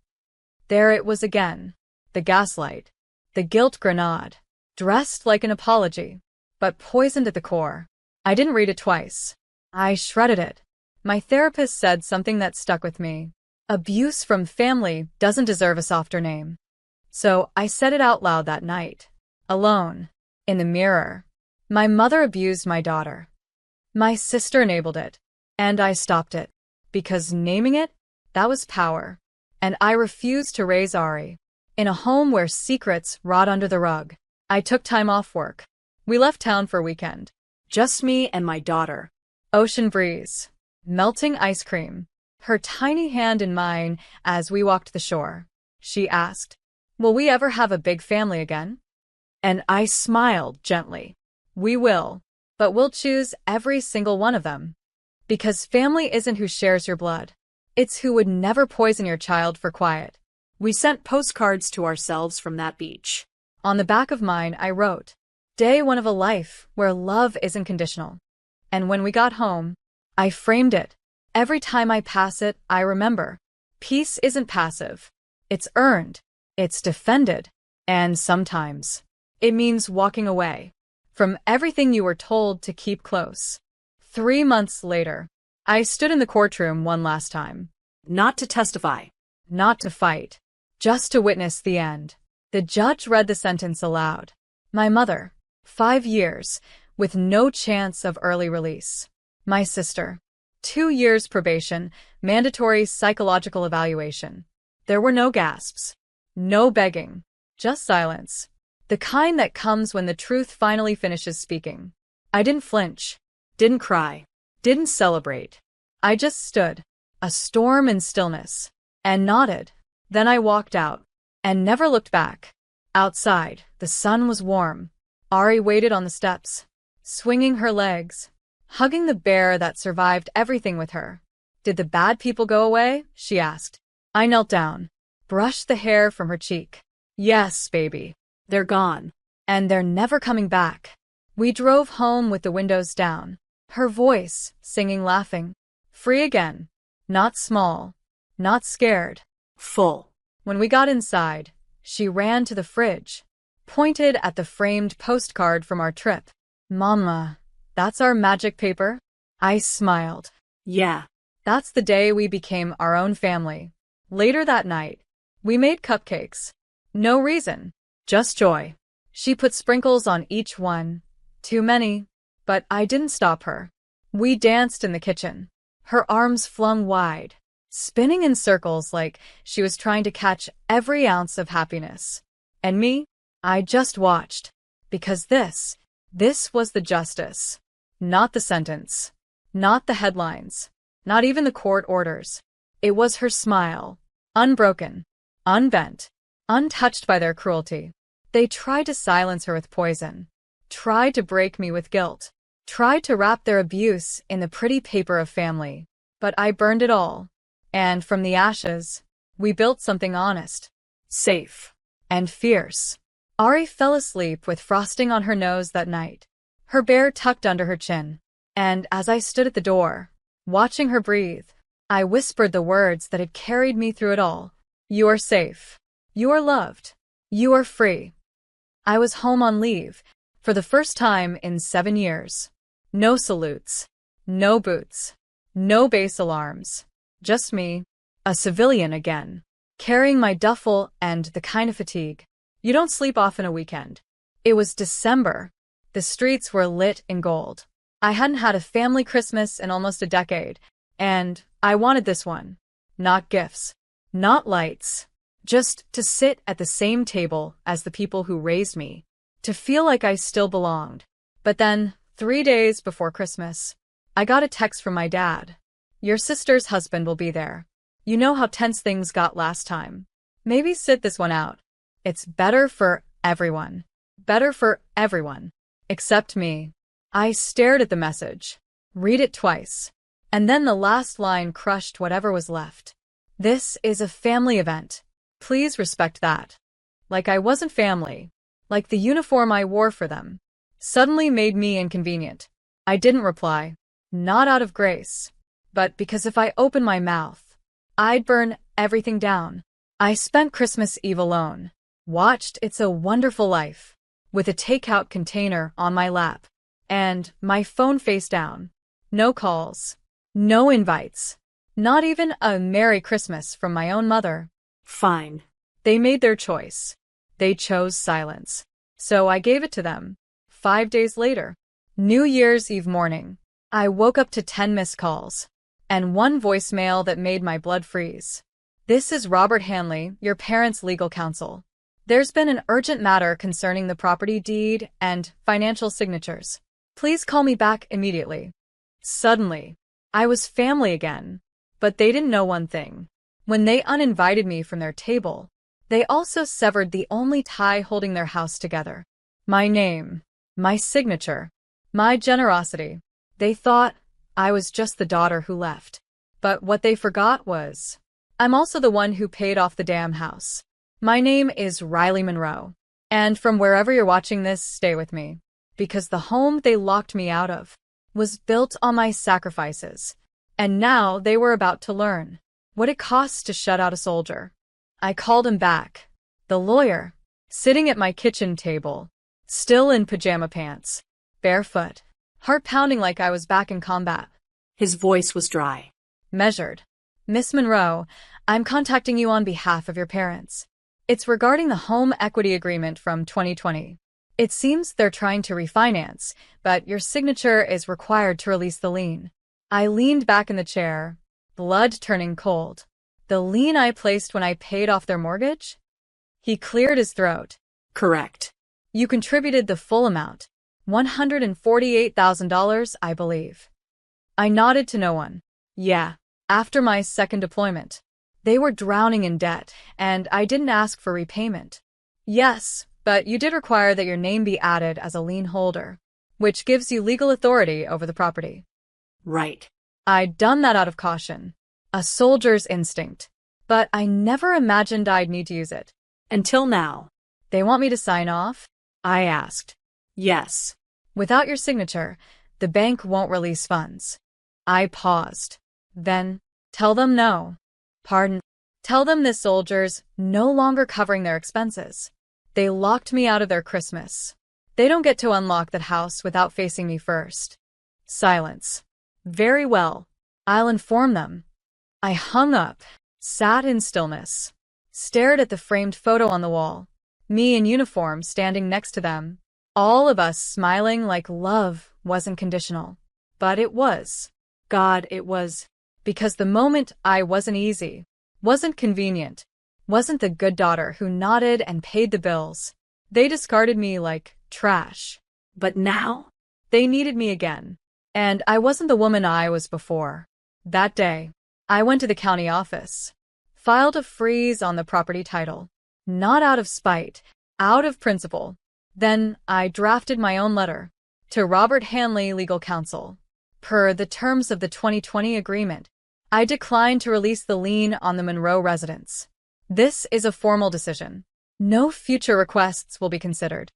[SPEAKER 2] There it was again. The gaslight. The guilt grenade. Dressed like an apology, but poisoned at the core. I didn't read it twice. I shredded it. My therapist said something that stuck with me. Abuse from family doesn't deserve a softer name. So I said it out loud that night. Alone. In the mirror. My mother abused my daughter. My sister enabled it. And I stopped it. Because naming it, that was power. And I refused to raise Ari in a home where secrets rot under the rug. I took time off work. We left town for a weekend.
[SPEAKER 3] Just me and my daughter.
[SPEAKER 2] Ocean breeze. Melting ice cream. Her tiny hand in mine as we walked the shore. She asked, "Will we ever have a big family again?" And I smiled gently. We will, but we'll choose every single one of them. Because family isn't who shares your blood. It's who would never poison your child for quiet.
[SPEAKER 3] We sent postcards to ourselves from that beach.
[SPEAKER 2] On the back of mine, I wrote, "Day 1 of a life where love isn't conditional." And when we got home, I framed it. Every time I pass it, I remember. Peace isn't passive. It's earned. It's defended. And sometimes, it means walking away from everything you were told to keep close. 3 months later, I stood in the courtroom one last time.
[SPEAKER 3] Not to testify.
[SPEAKER 2] Not to fight. Just to witness the end. The judge read the sentence aloud. My mother, 5 years, with no chance of early release. My sister, 2 years probation, mandatory psychological evaluation. There were no gasps. No begging. Just silence. The kind that comes when the truth finally finishes speaking. I didn't flinch. Didn't cry. Didn't celebrate. I just stood, a storm in stillness, and nodded. Then I walked out, and never looked back. Outside, the sun was warm. Ari waited on the steps, swinging her legs, hugging the bear that survived everything with her. "Did the bad people go away?" she asked. I knelt down, brushed the hair from her cheek. "Yes, baby.
[SPEAKER 3] They're gone.
[SPEAKER 2] And they're never coming back." We drove home with the windows down, her voice singing, laughing. Free again. Not small. Not scared.
[SPEAKER 3] Full.
[SPEAKER 2] When we got inside, she ran to the fridge, pointed at the framed postcard from our trip. "Mama, that's our magic paper?" I smiled.
[SPEAKER 3] Yeah.
[SPEAKER 2] That's the day we became our own family. Later that night, we made cupcakes. No reason, just joy. She put sprinkles on each one. Too many. But I didn't stop her. We danced in the kitchen, her arms flung wide, spinning in circles like she was trying to catch every ounce of happiness. And me? I just watched. Because this was the justice. Not the sentence. Not the headlines. Not even the court orders. It was her smile. Unbroken. Unbent. Untouched by their cruelty. They tried to silence her with poison, tried to break me with guilt, tried to wrap their abuse in the pretty paper of family. But I burned it all. And from the ashes, we built something honest,
[SPEAKER 3] Safe.
[SPEAKER 2] and fierce. Ari fell asleep with frosting on her nose that night, her bear tucked under her chin. And as I stood at the door, watching her breathe, I whispered the words that had carried me through it all. You are safe. You are loved. You are free. I was home on leave, for the first time in 7 years. No salutes. No boots. No base alarms. Just me, a civilian again, carrying my duffel and the kind of fatigue you don't sleep off in a weekend. It was December. The streets were lit in gold. I hadn't had a family Christmas in almost a decade, and I wanted this one. Not gifts. Not lights. Just to sit at the same table as the people who raised me. To feel like I still belonged. But then, 3 days before Christmas, I got a text from my dad. Your sister's husband will be there. You know how tense things got last time. Maybe sit this one out. It's better for everyone. Better for everyone. Except me. I stared at the message. Read it twice. And then the last line crushed whatever was left. This is a family event. Please respect that. Like I wasn't family. Like the uniform I wore for them suddenly made me inconvenient. I didn't reply. Not out of grace, but because if I opened my mouth, I'd burn everything down. I spent Christmas Eve alone, watched It's a Wonderful Life, with a takeout container on my lap, and my phone face down. No calls, no invites, not even a Merry Christmas from my own mother.
[SPEAKER 3] Fine.
[SPEAKER 2] They made their choice. They chose silence. So I gave it to them. 5 days later, New Year's Eve morning, I woke up to 10 missed calls and one voicemail that made my blood freeze. This is Robert Hanley, your parents' legal counsel. There's been an urgent matter concerning the property deed and financial signatures. Please call me back immediately. Suddenly, I was family again, but they didn't know one thing. When they uninvited me from their table, they also severed the only tie holding their house together. My name, my signature, my generosity. They thought I was just the daughter who left. But what they forgot was, I'm also the one who paid off the damn house. My name is Riley Monroe. And from wherever you're watching this, stay with me. Because the home they locked me out of was built on my sacrifices. And now they were about to learn what it costs to shut out a soldier. I called him back. The lawyer, sitting at my kitchen table, still in pajama pants, barefoot, heart pounding like I was back in combat.
[SPEAKER 3] His voice was dry.
[SPEAKER 2] Measured. Miss Monroe, I'm contacting you on behalf of your parents. It's regarding the home equity agreement from 2020. It seems they're trying to refinance, but your signature is required to release the lien. I leaned back in the chair, blood turning cold. The lien I placed when I paid off their mortgage? He cleared his throat.
[SPEAKER 3] Correct.
[SPEAKER 2] You contributed the full amount, $148,000, I believe. I nodded to no one. Yeah, after my second deployment. They were drowning in debt, and I didn't ask for repayment. Yes, but you did require that your name be added as a lien holder, which gives you legal authority over the property.
[SPEAKER 3] Right.
[SPEAKER 2] I'd done that out of caution, a soldier's instinct, but I never imagined I'd need to use it.
[SPEAKER 3] Until now.
[SPEAKER 2] They want me to sign off? I asked.
[SPEAKER 3] Yes.
[SPEAKER 2] Without your signature, the bank won't release funds. I paused. Then, tell them no. Pardon. Tell them this soldier's no longer covering their expenses. They locked me out of their Christmas. They don't get to unlock that house without facing me first. Silence. Very well. I'll inform them. I hung up, sat in stillness, stared at the framed photo on the wall, me in uniform standing next to them, all of us smiling like love wasn't conditional. But it was. God, it was. Because the moment I wasn't easy, wasn't convenient, wasn't the good daughter who nodded and paid the bills. They discarded me like trash.
[SPEAKER 3] But now?
[SPEAKER 2] They needed me again. And I wasn't the woman I was before. That day, I went to the county office, filed a freeze on the property title. Not out of spite, Out of principle. Then I drafted my own letter to Robert Hanley Legal Counsel. Per the terms of the 2020 agreement, I decline to release the lien on the Monroe residence. This is a formal decision. No future requests will be considered.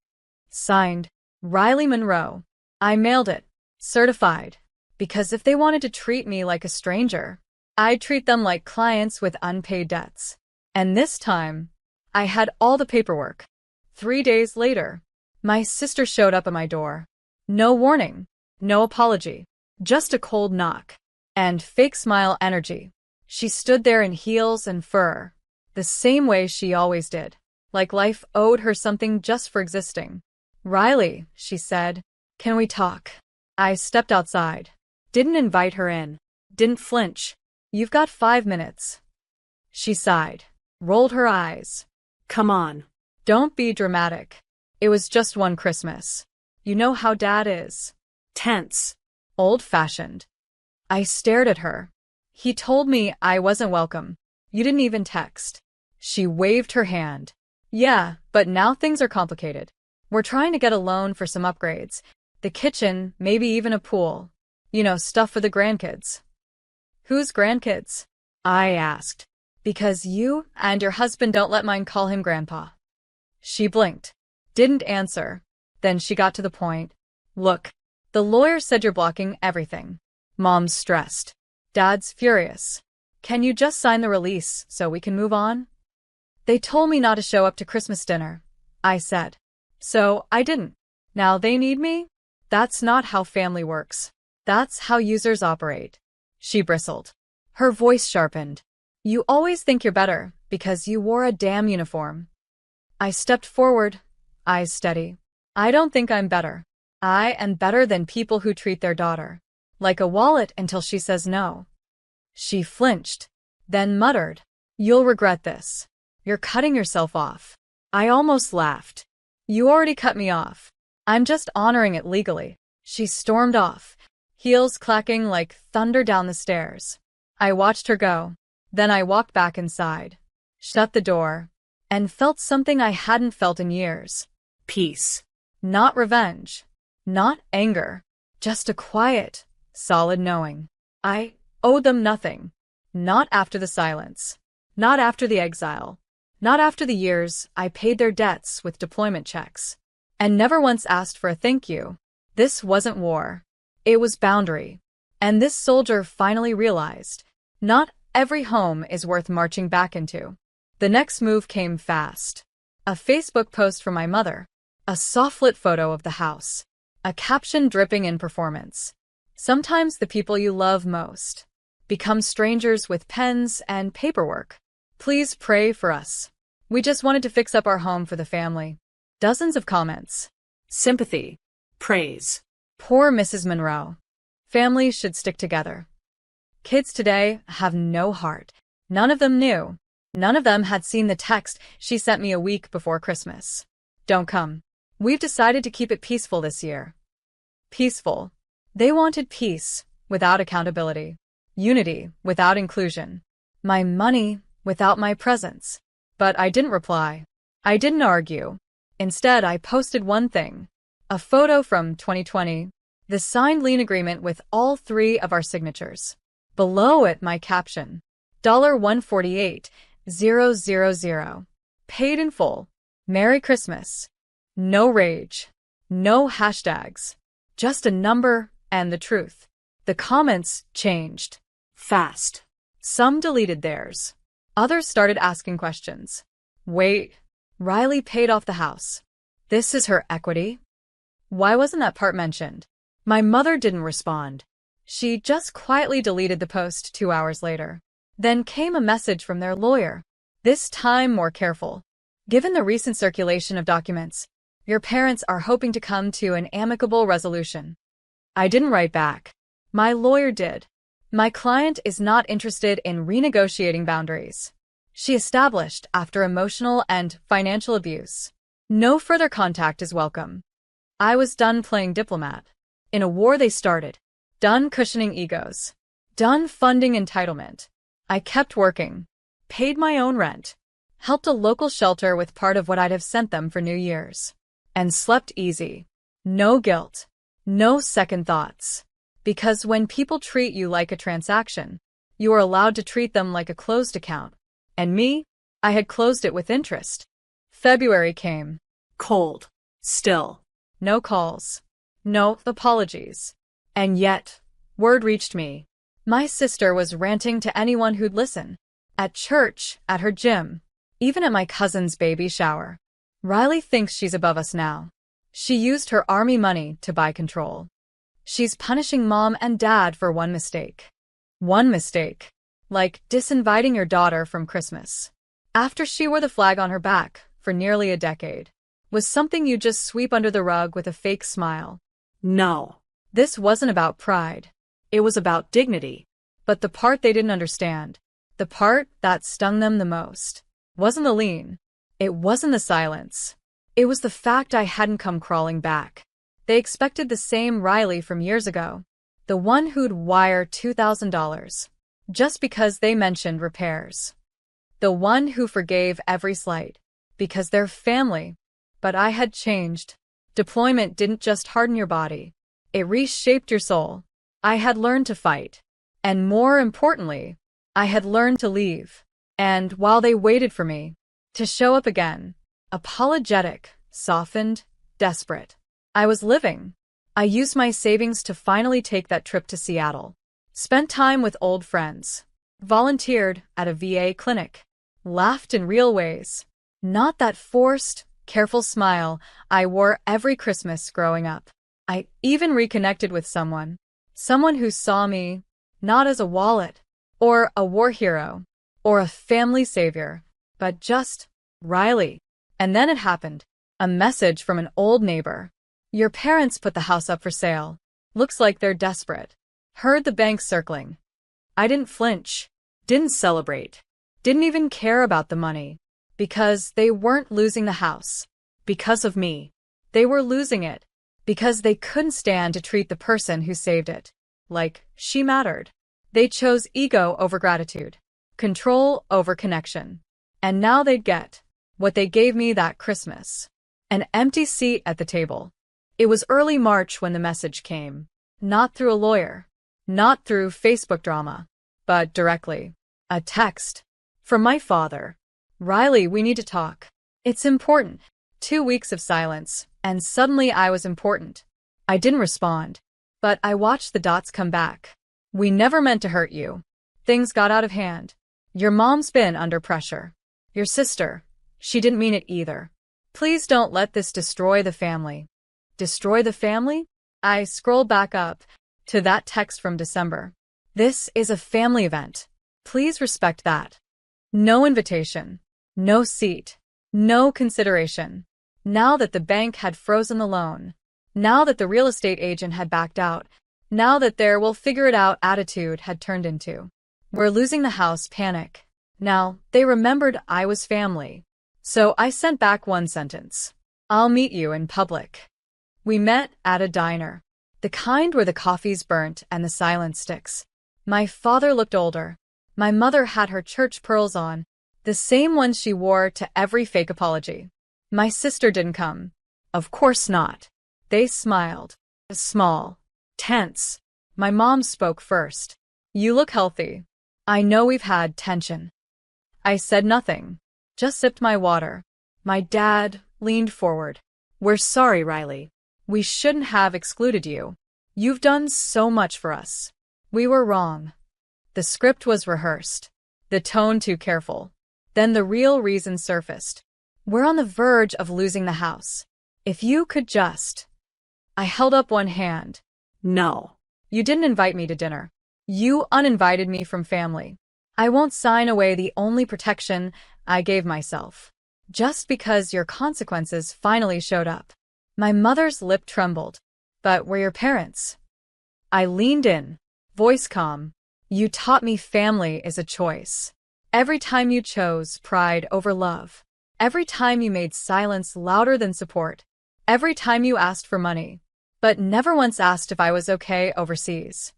[SPEAKER 2] Signed, Riley Monroe. I mailed it, certified, because if they wanted to treat me like a stranger, I'd treat them like clients with unpaid debts. And this time, I had all the paperwork. 3 days later, my sister showed up at my door. No warning, no apology, just a cold knock. And fake smile energy. She stood there in heels and fur, the same way she always did, like life owed her something just for existing. Riley, she said, can we talk? I stepped outside. Didn't invite her in. Didn't flinch. You've got 5 minutes. She sighed, rolled her eyes.
[SPEAKER 3] Come on.
[SPEAKER 2] Don't be dramatic. It was just one Christmas. You know how Dad is.
[SPEAKER 3] Tense.
[SPEAKER 2] Old-fashioned. I stared at her. He told me I wasn't welcome. You didn't even text. She waved her hand. Yeah, but now things are complicated. We're trying to get a loan for some upgrades. The kitchen, maybe even a pool. You know, stuff for the grandkids. Whose grandkids? I asked. Because you and your husband don't let mine call him Grandpa. She blinked. Didn't answer. Then she got to the point. Look, the lawyer said you're blocking everything. Mom's stressed. Dad's furious. Can you just sign the release so we can move on? They told me not to show up to Christmas dinner, I said. So I didn't. Now they need me? That's not how family works. That's how users operate. She bristled. Her voice sharpened. You always think you're better because you wore a damn uniform. I stepped forward, eyes steady. I don't think I'm better. I am better than people who treat their daughter like a wallet until she says no. She flinched, then muttered, You'll regret this. You're cutting yourself off. I almost laughed. You already cut me off. I'm just honoring it legally. She stormed off, heels clacking like thunder down the stairs. I watched her go. Then I walked back inside, shut the door, and felt something I hadn't felt in years.
[SPEAKER 3] Peace.
[SPEAKER 2] Not revenge. Not anger. Just a quiet, solid knowing. I owed them nothing. Not after the silence. Not after the exile. Not after the years I paid their debts with deployment checks. And never once asked for a thank you. This wasn't war. It was boundary. And this soldier finally realized, not every home is worth marching back into. The next move came fast. A Facebook post from my mother. A soft-lit photo of the house. A caption dripping in performance. Sometimes the people you love most become strangers with pens and paperwork. Please pray for us. We just wanted to fix up our home for the family. Dozens of comments.
[SPEAKER 3] Sympathy. Praise.
[SPEAKER 2] Poor Mrs. Monroe. Families should stick together. Kids today have no heart. None of them knew. None of them had seen the text she sent me a week before Christmas. Don't come. We've decided to keep it peaceful this year. Peaceful. They wanted peace without accountability. Unity without inclusion. My money without my presence. But I didn't reply. I didn't argue. Instead, I posted one thing. A photo from 2020. The signed lien agreement with all 3 of our signatures. Below it, my caption. $148,000. Paid in full. Merry Christmas. No rage. No hashtags. Just a number and the truth. The comments changed.
[SPEAKER 3] Fast.
[SPEAKER 2] Some deleted theirs. Others started asking questions. Wait, Riley paid off the house. This is her equity? Why wasn't that part mentioned? My mother didn't respond. She just quietly deleted the post 2 hours later. Then came a message from their lawyer. This time more careful. Given the recent circulation of documents, your parents are hoping to come to an amicable resolution. I didn't write back. My lawyer did. My client is not interested in renegotiating boundaries she established after emotional and financial abuse. No further contact is welcome. I was done playing diplomat. In a war they started. Done cushioning egos. Done funding entitlement. I kept working. Paid my own rent. helped a local shelter with part of what I'd have sent them for New Year's, and slept easy. No guilt. No second thoughts. Because when people treat you like a transaction, you are allowed to treat them like a closed account. And me? I had closed it with interest. February came.
[SPEAKER 3] Cold. Still.
[SPEAKER 2] No calls. No apologies. And yet, word reached me. My sister was ranting to anyone who'd listen. At church, at her gym, even at my cousin's baby shower. Riley thinks she's above us now. She used her army money to buy control. She's punishing mom and dad for one mistake. One mistake. Like disinviting your daughter from Christmas. After she wore the flag on her back for nearly a decade. Was something you just sweep under the rug with a fake smile.
[SPEAKER 3] No.
[SPEAKER 2] This wasn't about pride.
[SPEAKER 3] It was about dignity.
[SPEAKER 2] But the part they didn't understand, the part that stung them the most, wasn't the lean. It wasn't the silence. It was the fact I hadn't come crawling back. They expected the same Riley from years ago. The one who'd wire $2,000. Just because they mentioned repairs. The one who forgave every slight. Because they're family. But I had changed. Deployment didn't just harden your body. It reshaped your soul. I had learned to fight. And more importantly, I had learned to leave. And while they waited for me, to show up again, apologetic, softened, desperate, I was living. I used my savings to finally take that trip to Seattle. Spent time with old friends. Volunteered at a VA clinic. Laughed in real ways. Not that forced, careful smile I wore every Christmas growing up. I even reconnected with someone. Someone who saw me, not as a wallet, or a war hero, or a family savior, but just Riley. And then it happened. A message from an old neighbor. Your parents put the house up for sale. Looks like they're desperate. Heard the bank circling. I didn't flinch. Didn't celebrate. Didn't even care about the money. Because they weren't losing the house. Because of me. They were losing it. Because they couldn't stand to treat the person who saved it like she mattered. They chose ego over gratitude. Control over connection. And now they'd get what they gave me that Christmas. An empty seat at the table. It was early March when the message came. Not through a lawyer. Not through Facebook drama. But directly. A text. From my father. Riley, we need to talk. It's important. 2 weeks of silence, and suddenly I was important. I didn't respond. But I watched the dots come back. We never meant to hurt you. Things got out of hand. Your mom's been under pressure. Your sister. She didn't mean it either. Please don't let this destroy the family. Destroy the family? I scrolled back up to that text from December. This is a family event. Please respect that. No invitation. No seat. No consideration. Now that the bank had frozen the loan. Now that the real estate agent had backed out. Now that their we'll figure it out attitude had turned into we're losing the house panic. Now, they remembered I was family. So I sent back one sentence. I'll meet you in public. We met at a diner. The kind where the coffee's burnt and the silence sticks. My father looked older. My mother had her church pearls on, the same ones she wore to every fake apology. My sister didn't come. Of course not. They smiled. Small. Tense. My mom spoke first. You look healthy. I know we've had tension. I said nothing. Just sipped my water. My dad leaned forward. We're sorry, Riley. We shouldn't have excluded you. You've done so much for us. We were wrong. The script was rehearsed. The tone too careful. Then the real reason surfaced. We're on the verge of losing the house. If you could just... I held up one hand. No. You didn't invite me to dinner. You uninvited me from family. I won't sign away the only protection I gave myself. Just because your consequences finally showed up. My mother's lip trembled. But we're your parents. I leaned in, voice calm. You taught me family is a choice. Every time you chose pride over love. Every time you made silence louder than support. Every time you asked for money. But never once asked if I was okay overseas.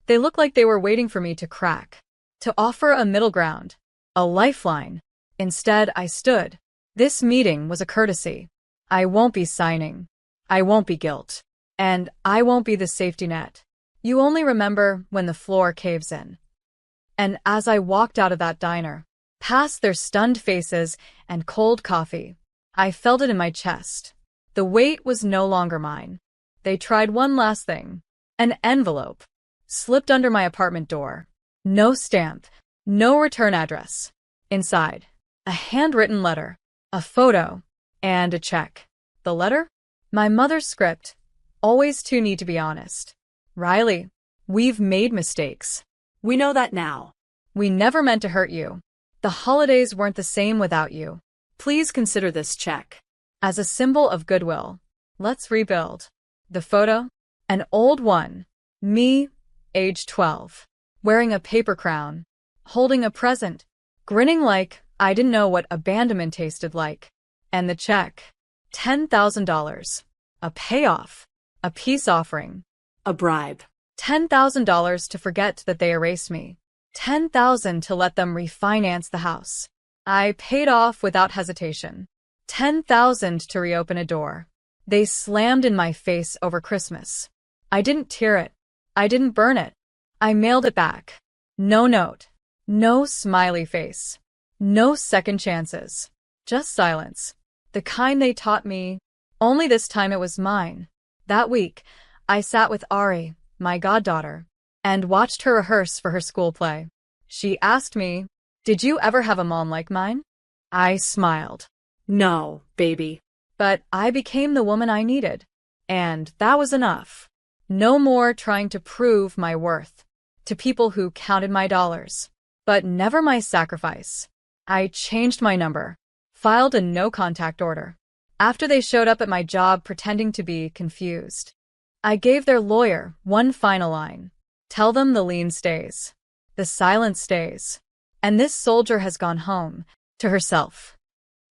[SPEAKER 2] They looked like they were waiting for me to crack. To offer a middle ground. A lifeline. Instead, I stood. This meeting was a courtesy. I won't be signing. I won't be guilt. And I won't be the safety net. You only remember when the floor caves in. And as I walked out of that diner, past their stunned faces and cold coffee, I felt it in my chest. The weight was no longer mine. They tried one last thing. An envelope slipped under my apartment door. No stamp, no return address. Inside, a handwritten letter, a photo, and a check. The letter? My mother's script. Always too neat to be honest. Riley, we've made mistakes.
[SPEAKER 3] We know that now.
[SPEAKER 2] We never meant to hurt you. The holidays weren't the same without you.
[SPEAKER 3] Please consider this check.
[SPEAKER 2] As a symbol of goodwill, let's rebuild. The photo? An old one. Me, age 12. Wearing a paper crown. Holding a present. Grinning like I didn't know what abandonment tasted like. And the check. $10,000. A payoff. A peace offering.
[SPEAKER 3] A bribe.
[SPEAKER 2] $10,000 to forget that they erased me. $10,000 to let them refinance the house. I paid off without hesitation. $10,000 to reopen a door. They slammed in my face over Christmas. I didn't tear it. I didn't burn it. I mailed it back. No note. No smiley face. No second chances. Just silence. The kind they taught me. Only this time it was mine. That week, I sat with Ari, my goddaughter, and watched her rehearse for her school play. She asked me, "Did you ever have a mom like mine?" I smiled.
[SPEAKER 3] No, baby.
[SPEAKER 2] But I became the woman I needed. And that was enough. No more trying to prove my worth to people who counted my dollars. But never my sacrifice. I changed my number. Filed a no-contact order. After they showed up at my job pretending to be confused, I gave their lawyer one final line. Tell them the lien stays. The silence stays. And this soldier has gone home to herself.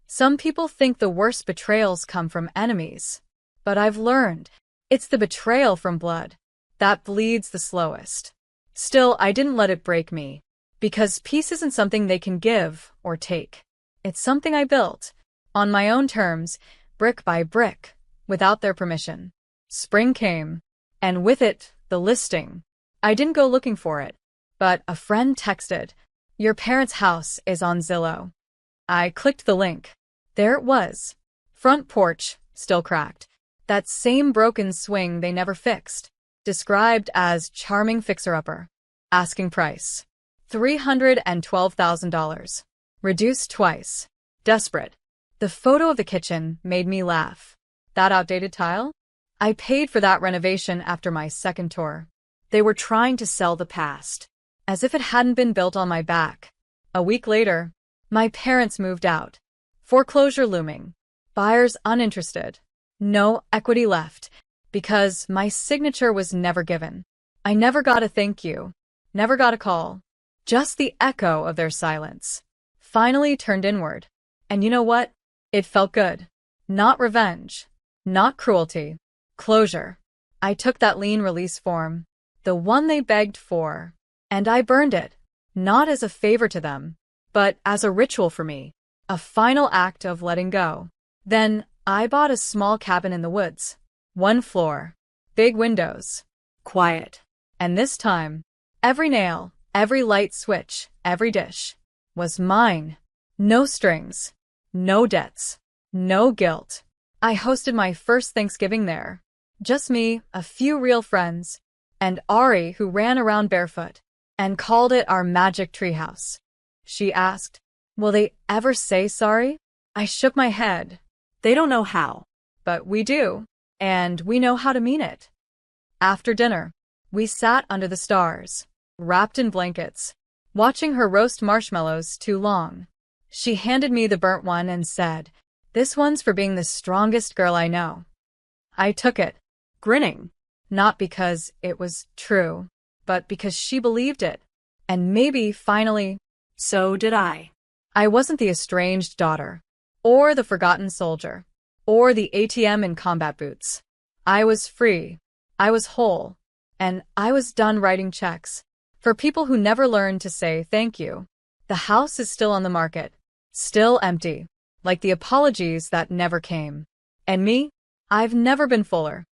[SPEAKER 2] Some people think the worst betrayals come from enemies. But I've learned it's the betrayal from blood that bleeds the slowest. Still, I didn't let it break me. Because peace isn't something they can give or take. It's something I built, on my own terms, brick by brick, without their permission. Spring came, and with it, the listing. I didn't go looking for it, but a friend texted, "Your parents' house is on Zillow." I clicked the link. There it was. Front porch, still cracked. That same broken swing they never fixed. Described as charming fixer-upper. Asking price. $312,000. Reduced twice. Desperate. The photo of the kitchen made me laugh. That outdated tile? I paid for that renovation after my second tour. They were trying to sell the past, as if it hadn't been built on my back. A week later, my parents moved out. Foreclosure looming. Buyers uninterested. No equity left, because my signature was never given. I never got a thank you. Never got a call. Just the echo of their silence. Finally turned inward. And you know what? It felt good. Not revenge. Not cruelty. Closure. I took that lien release form, the one they begged for, and I burned it. Not as a favor to them, but as a ritual for me. A final act of letting go. Then I bought a small cabin in the woods. One floor. Big windows. Quiet. And this time, every nail, every light switch, every dish was mine. No strings. No debts. No guilt. I hosted my first Thanksgiving there. Just me, a few real friends, and Ari, who ran around barefoot, and called it our magic treehouse. She asked, "Will they ever say sorry?" I shook my head.
[SPEAKER 3] They don't know how.
[SPEAKER 2] But we do, and we know how to mean it. After dinner, we sat under the stars, wrapped in blankets, watching her roast marshmallows too long. She handed me the burnt one and said, "This one's for being the strongest girl I know." I took it, grinning, not because it was true, but because she believed it. And maybe, finally,
[SPEAKER 3] so did I.
[SPEAKER 2] I wasn't the estranged daughter, or the forgotten soldier, or the ATM in combat boots. I was free, I was whole, and I was done writing checks for people who never learned to say thank you. The house is still on the market, Still empty, like the apologies that never came. And me? I've never been fuller.